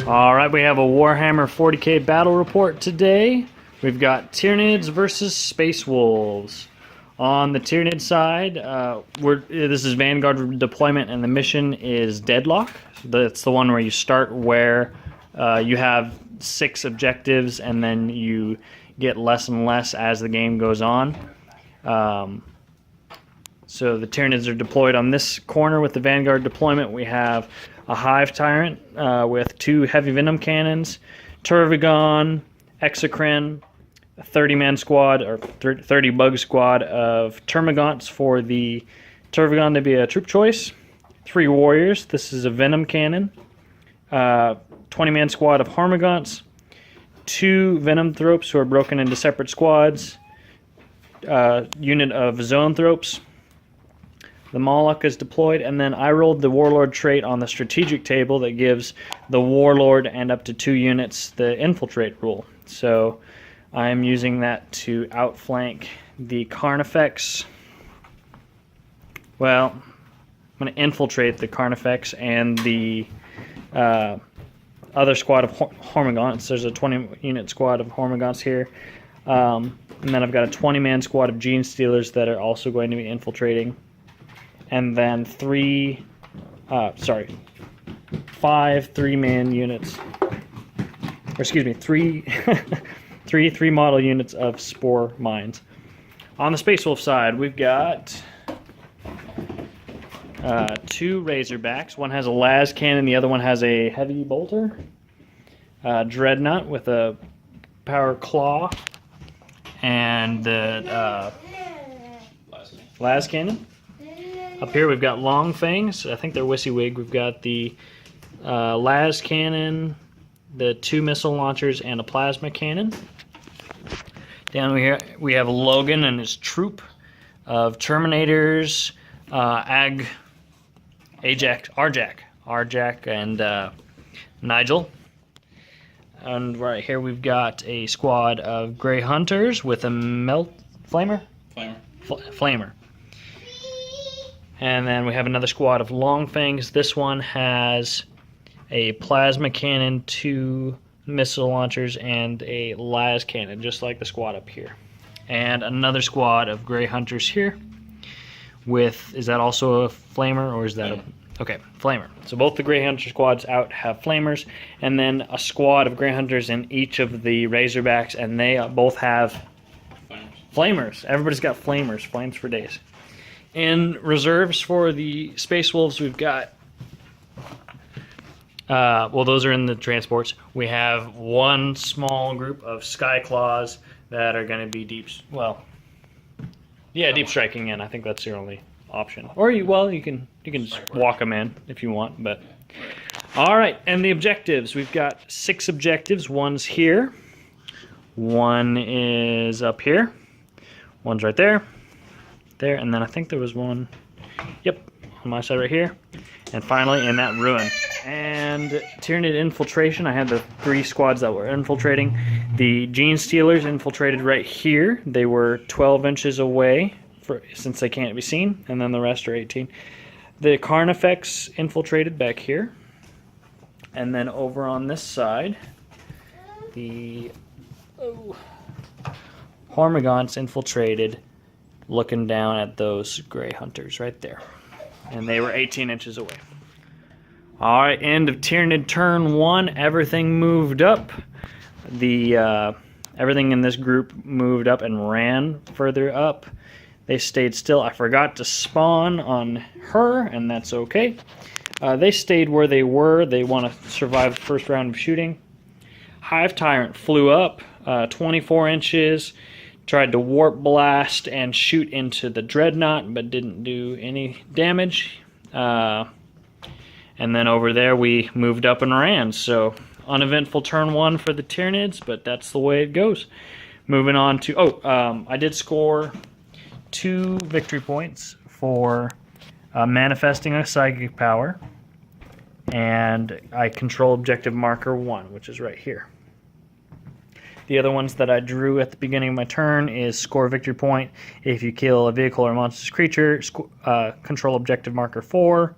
Alright, we have a Warhammer 40k battle report today. We've got Tyranids versus Space Wolves. On the Tyranid side, this is Vanguard deployment, and the mission is Deadlock. That's the one where you start where you have 6 objectives, and then you get less and less as the game goes on. So the Tyranids are deployed on this corner with the Vanguard deployment. We have a Hive Tyrant with 2 heavy venom cannons, Ragnon, Exocrine, a 30-man squad or 30 bug squad of Termagants for the Ragnon to be a troop choice, 3 warriors. This is a venom cannon, 20-man squad of Harmagants, 2 venom thropes who are broken into separate squads, unit of zoanthropes. The Moloch is deployed, and then I rolled the Warlord trait on the strategic table that gives the Warlord and up to 2 units the infiltrate rule. So I'm using that to outflank the Carnifex. Well, I'm going to infiltrate the Carnifex and the other squad of Hormagaunts. There's a 20-unit squad of Hormagaunts here. And then I've got a 20-man squad of Gene Stealers that are also going to be infiltrating. And then 5 3-man units, or excuse me, 3 3-model units of Spore Mines. On the Space Wolf side, we've got 2 Razorbacks. One has a las cannon, the other one has a heavy bolter. Dreadnought with a power claw, and the las cannon. Up here we've got Long Fangs. I think they're Wissywig. We've got the las cannon, the 2 missile launchers, and a plasma cannon. Down here we have Logan and his troop of Terminators, Arjak, and Nigel. And right here we've got a squad of Grey Hunters with a Flamer. And then we have another squad of Long Fangs. This one has a plasma cannon, 2 missile launchers, and a las cannon, just like the squad up here. And another squad of Grey Hunters here with, is that also a flamer, or is that okay, flamer. So both the Grey Hunter squads out have flamers, and then a squad of Grey Hunters in each of the Razorbacks, and they both have flamers. Everybody's got flamers, flames for days. In reserves for the Space Wolves, we've got, well, those are in the transports. We have 1 small group of Skyclaws that are going to be deep striking in. I think that's your only option. Or you can just walk them in if you want. But all right, and the objectives. We've got 6 objectives. One's here. One is up here. One's right there. There, and then I think there was one, yep, on my side right here, and finally in that ruin. And Tyranid infiltration, I had the 3 squads that were infiltrating. The Gene Stealers infiltrated right here. They were 12 inches away since they can't be seen, and then the rest are 18. The Carnifex infiltrated back here, and then over on this side, the Hormagaunts infiltrated, looking down at those Grey Hunters right there. And they were 18 inches away. Alright, end of Tyranid turn 1. Everything moved up. Everything in this group moved up and ran further up. They stayed still. I forgot to spawn on her, and that's okay. They stayed where they were. They want to survive the first round of shooting. Hive Tyrant flew up 24 inches. Tried to warp blast and shoot into the Dreadnought, but didn't do any damage. And then over there we moved up and ran. So uneventful turn 1 for the Tyranids, but that's the way it goes. Moving on to, I did score 2 victory points for manifesting a psychic power. And I control objective marker 1, which is right here. The other ones that I drew at the beginning of my turn is score victory point if you kill a vehicle or monstrous creature, control objective marker 4,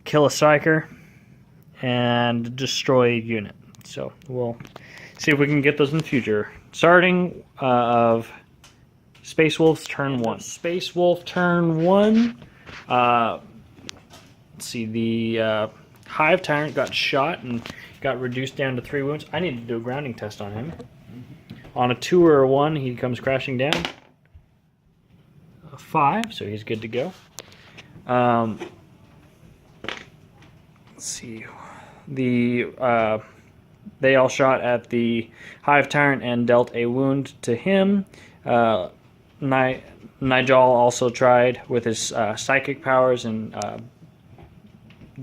kill a striker, and destroy a unit. So we'll see if we can get those in the future. Starting of Space Wolf's turn 1. Space Wolf turn 1. Let's see, the Hive Tyrant got shot and got reduced down to 3 wounds. I need to do a grounding test on him. On a 2 or a 1, he comes crashing down. A 5, so he's good to go. Let's see. They all shot at the Hive Tyrant and dealt a wound to him. Nigel also tried with his psychic powers and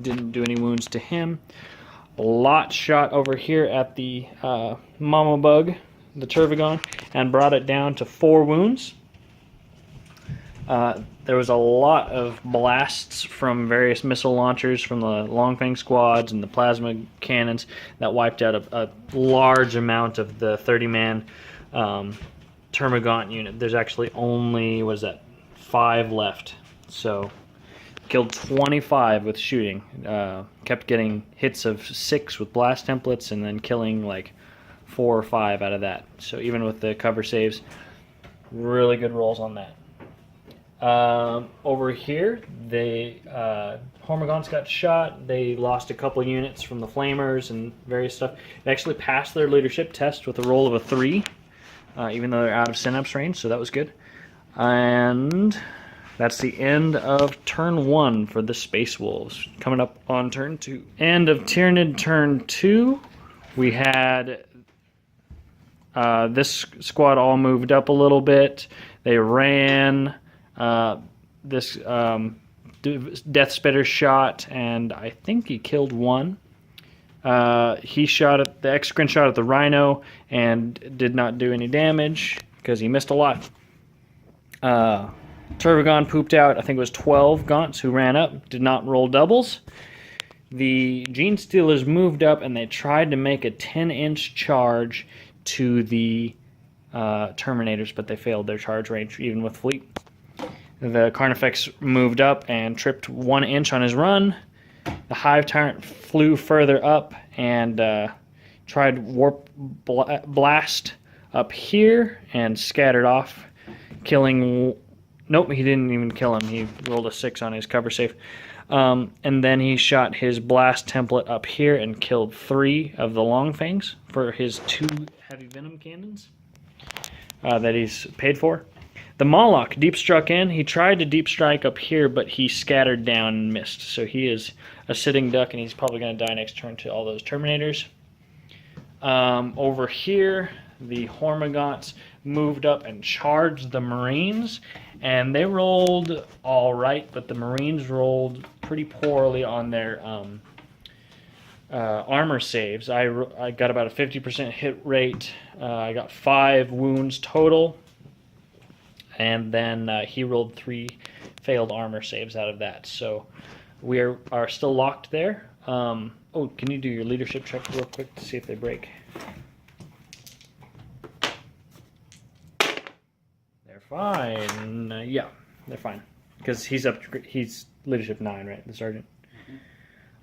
didn't do any wounds to him. Lot shot over here at the Mama Bug, the Turvagon, and brought it down to 4 wounds. There was a lot of blasts from various missile launchers from the Longfang squads and the plasma cannons that wiped out a large amount of the 30-man Termagant unit. There's actually only, 5 left. So, killed 25 with shooting. Kept getting hits of 6 with blast templates and then killing like 4 or 5 out of that. So even with the cover saves, really good rolls on that. Over here, the Hormagaunts got shot. They lost a couple units from the Flamers and various stuff. They actually passed their leadership test with a roll of a 3, even though they're out of synapse range, so that was good. And that's the end of turn 1 for the Space Wolves. Coming up on turn 2. End of Tyranid turn 2. We had this squad all moved up a little bit. They ran. This Death Spitter shot, and I think he killed 1. He shot at the Exocrine shot at the Rhino and did not do any damage because he missed a lot. Turvagon pooped out, I think it was 12 Gaunts who ran up, did not roll doubles. The Gene Stealers moved up and they tried to make a 10-inch charge to the Terminators, but they failed their charge range even with fleet. The Carnifex moved up and tripped 1 inch on his run. The Hive Tyrant flew further up and tried Warp Blast up here and scattered off, killing... Nope, he didn't even kill him. He rolled a 6 on his cover save. And then he shot his Blast template up here and killed 3 of the Longfangs for his 2 heavy venom cannons that he's paid for. The Moloch deep struck in. He tried to deep strike up here, but he scattered down and missed. So he is a sitting duck, and he's probably going to die next turn to all those Terminators. Over here, the Hormagaunts moved up and charged the Marines, and they rolled all right, but the Marines rolled pretty poorly on their armor saves. I got about a 50% hit rate. I got 5 wounds total. And then he rolled 3 failed armor saves out of that. So we are still locked there. Oh, can you do your leadership check real quick to see if they break? They're fine. Yeah, they're fine. Because he's leadership 9, right? The sergeant. Mm-hmm.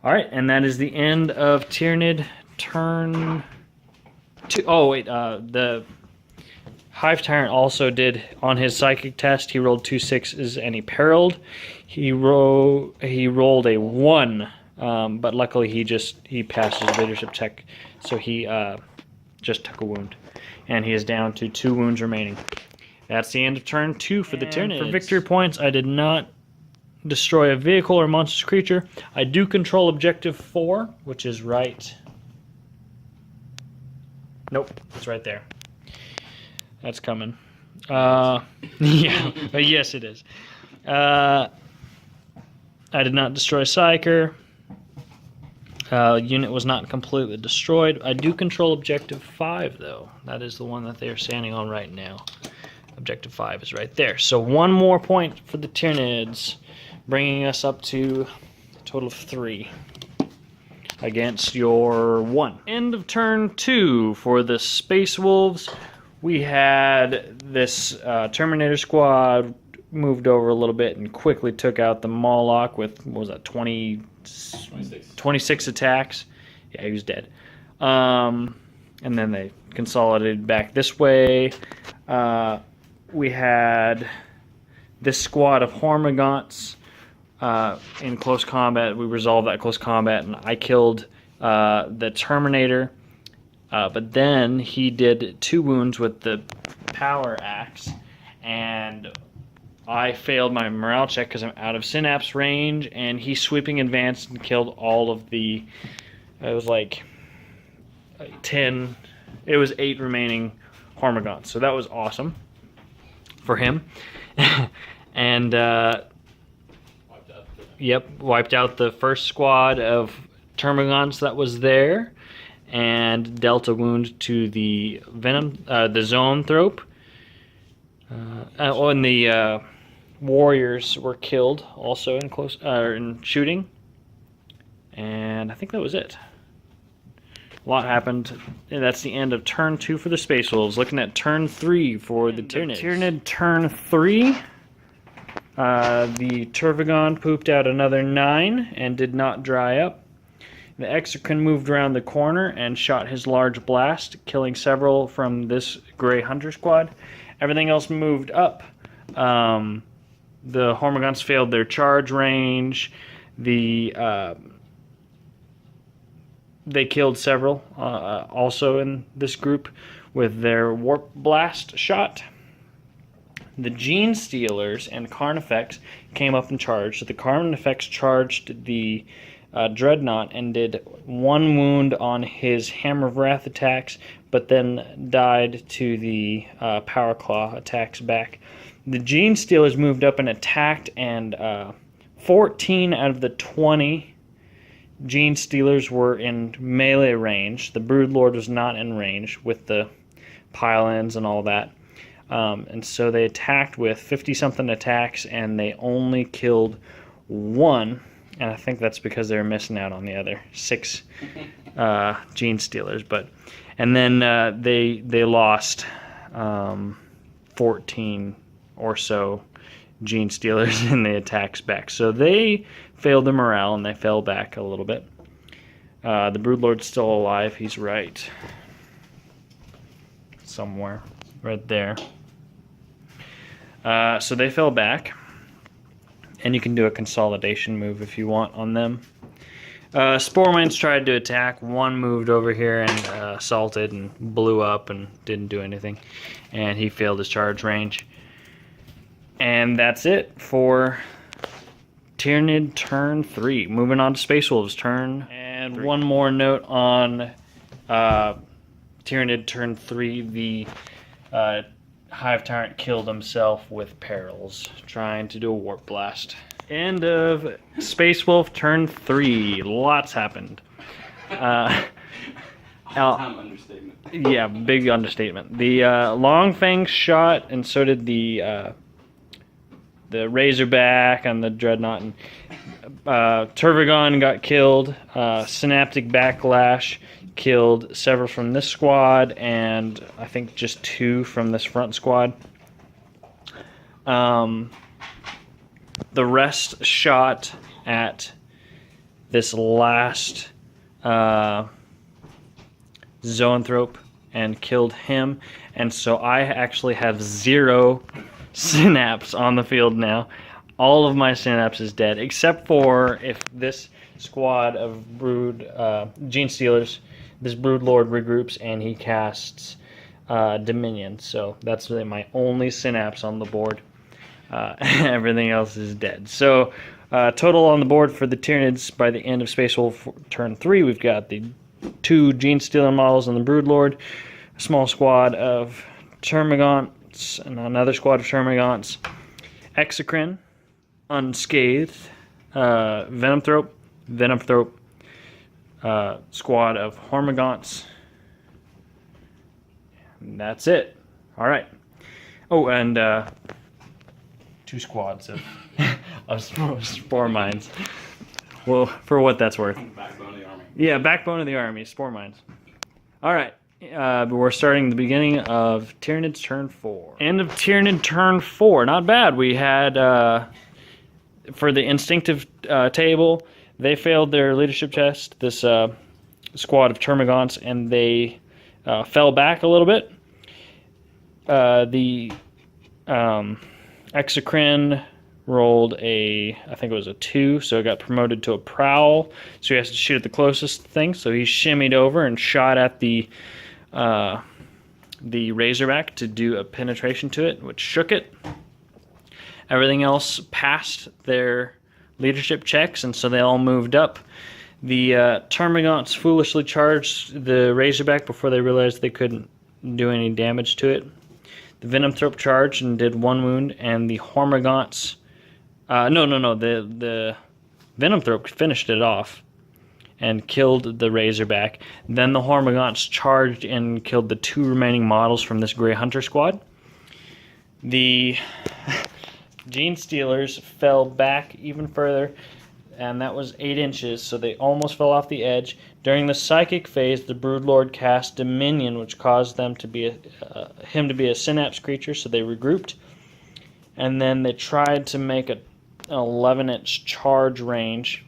All right, and that is the end of Tyranid turn 2. Oh, wait, the Hive Tyrant also did, on his psychic test, he rolled 2 6s and he perilled. He rolled a 1, but luckily he passed his leadership check, so he just took a wound. And he is down to 2 wounds remaining. That's the end of turn 2 for the Tyranids. For victory points, I did not destroy a vehicle or monstrous creature. I do control objective 4, which is right... Nope, it's right there. That's coming. Yeah, yes it is. I did not destroy Psyker. Unit was not completely destroyed. I do control Objective 5, though. That is the one that they are standing on right now. Objective 5 is right there. So 1 more point for the Tyranids, bringing us up to a total of 3 against your 1. End of turn 2 for the Space Wolves. We had this Terminator squad moved over a little bit and quickly took out the Moloch with, what was that, 26 attacks. Yeah, he was dead. And then they consolidated back this way. We had this squad of Hormagaunts in close combat. We resolved that close combat, and I killed the Terminator. But then he did 2 wounds with the power axe, and I failed my morale check because I'm out of synapse range, and he sweeping advanced and killed all of the, it was like 10, it was 8 remaining Hormagaunts, so that was awesome for him. And wiped out the first squad of Termagants that was there, and dealt a wound to the the Zoanthrope. And the warriors were killed also in close in shooting, and I think that was it. A lot happened, and that's the end of turn 2 for the Space Wolves. Looking at turn 3 for the Tyranids. Tyranid turn 3. The Turvagon pooped out another 9 and did not dry up. The Exocrine moved around the corner and shot his large blast, killing several from this Grey Hunter squad. Everything else moved up. The Hormagaunts failed their charge range. They killed several also in this group with their Warp Blast shot. The Gene Stealers and Carnifex came up and charged. The Carnifex charged the Dreadnought and did 1 wound on his Hammer of Wrath attacks, but then died to the Power Claw attacks back. The Gene Stealers moved up and attacked, and 14 out of the 20 Gene Stealers were in melee range. The Broodlord was not in range with the pile-ins and all that. And so they attacked with 50-something attacks, and they only killed 1. And I think that's because they were missing out on the other 6 Gene Stealers. And then they lost 14 or so Gene Stealers in the attacks back. So they failed their morale, and they fell back a little bit. The Broodlord's still alive. He's right somewhere. Right there. So they fell back. And you can do a consolidation move if you want on them. Spore Mines tried to attack. 1 moved over here and assaulted and blew up and didn't do anything. And he failed his charge range. And that's it for Tyranid turn 3. Moving on to Space Wolves turn. And 3. One more note on Tyranid turn 3. The Hive Tyrant killed himself with perils, trying to do a Warp Blast. End of Space Wolf turn 3. Lots happened. Understatement. Yeah, big understatement. The Longfang shot, and so did the Razorback and the Dreadnought. And Turvagon got killed. Synaptic Backlash killed several from this squad, and I think just 2 from this front squad. The rest shot at this last Zoanthrope and killed him, and so I actually have 0 synapse on the field now. All of my synapse is dead, except for if this squad of Gene Stealers, this Broodlord regroups and he casts Dominion. So that's really my only synapse on the board. Everything else is dead. So total on the board for the Tyranids by the end of Space Wolf turn 3, we've got the 2 Gene Stealer models on the Broodlord, a small squad of Termagants, and another squad of Termagants, Exocrine, Unscathed, Venomthrope, squad of Hormagaunts. And that's it. All right. Oh, and 2 squads of Spore Mines. Well, for what that's worth. Backbone of the army. Yeah, backbone of the army, Spore Mines. All right. we're starting the beginning of Tyranids turn 4. End of Tyranid turn 4. Not bad. We had, for the instinctive table, they failed their leadership test, this squad of Termagants, and they fell back a little bit. The Exocrine rolled I think it was a 2, so it got promoted to a Prowl, so he has to shoot at the closest thing, so he shimmied over and shot at the Razorback to do a penetration to it, which shook it. Everything else passed their leadership checks, and so they all moved up. The Termagants foolishly charged the Razorback before they realized they couldn't do any damage to it. The Venomthrope charged and did 1 wound, and the Hormagaunts... the Venomthrope finished it off and killed the Razorback. Then the Hormagaunts charged and killed the 2 remaining models from this Grey Hunter squad. The Gene Stealers fell back even further, and that was 8 inches, so they almost fell off the edge. During the Psychic phase, the Broodlord cast Dominion, which caused them to be him to be a Synapse creature, so they regrouped. And then they tried to make an 11-inch charge range,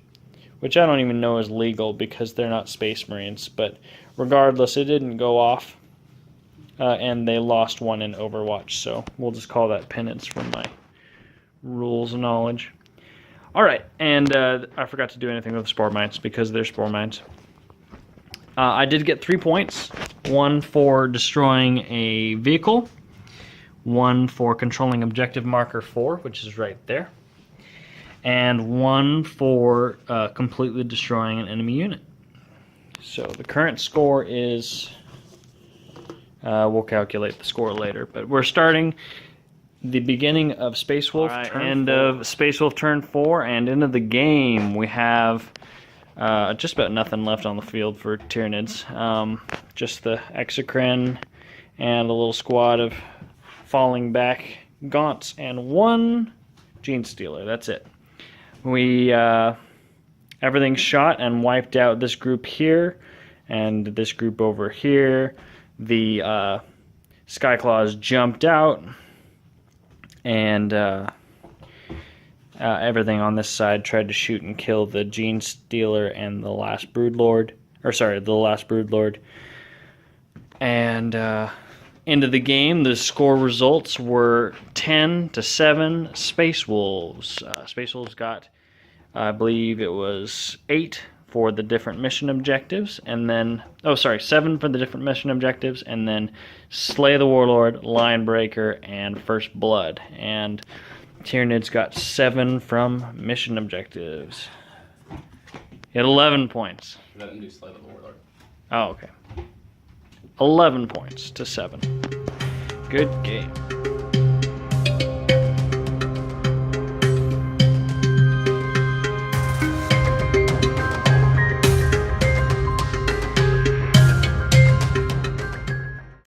which I don't even know is legal because they're not Space Marines, but regardless, it didn't go off, and they lost 1 in Overwatch, so we'll just call that penance from my rules knowledge. Alright, and I forgot to do anything with Spore Mines because they're Spore Mines. I did get 3 points, 1 for destroying a vehicle, 1 for controlling objective marker 4, which is right there, and 1 for completely destroying an enemy unit. So the current score is, we'll calculate the score later, but we're starting the beginning of Space Wolf turn 4. Of Space Wolf turn 4, and into the game we have just about nothing left on the field for Tyranids. Just the Exocrine and a little squad of falling back Gaunts and 1 Gene Stealer. That's it. We everything shot and wiped out this group here and this group over here. The Skyclaws jumped out, and everything on this side tried to shoot and kill the Gene Stealer and the last Broodlord. The last Broodlord. And into the game, the score results were 10-7 Space Wolves. Space Wolves got, I believe it was 8 for the different mission objectives, and then, 7 for the different mission objectives, and then Slay the Warlord, Line Breaker, and First Blood. And Tyranids got 7 from mission objectives. He had 11 points. I didn't do Slay the Warlord. Oh, okay. 11 points to 7. Good game.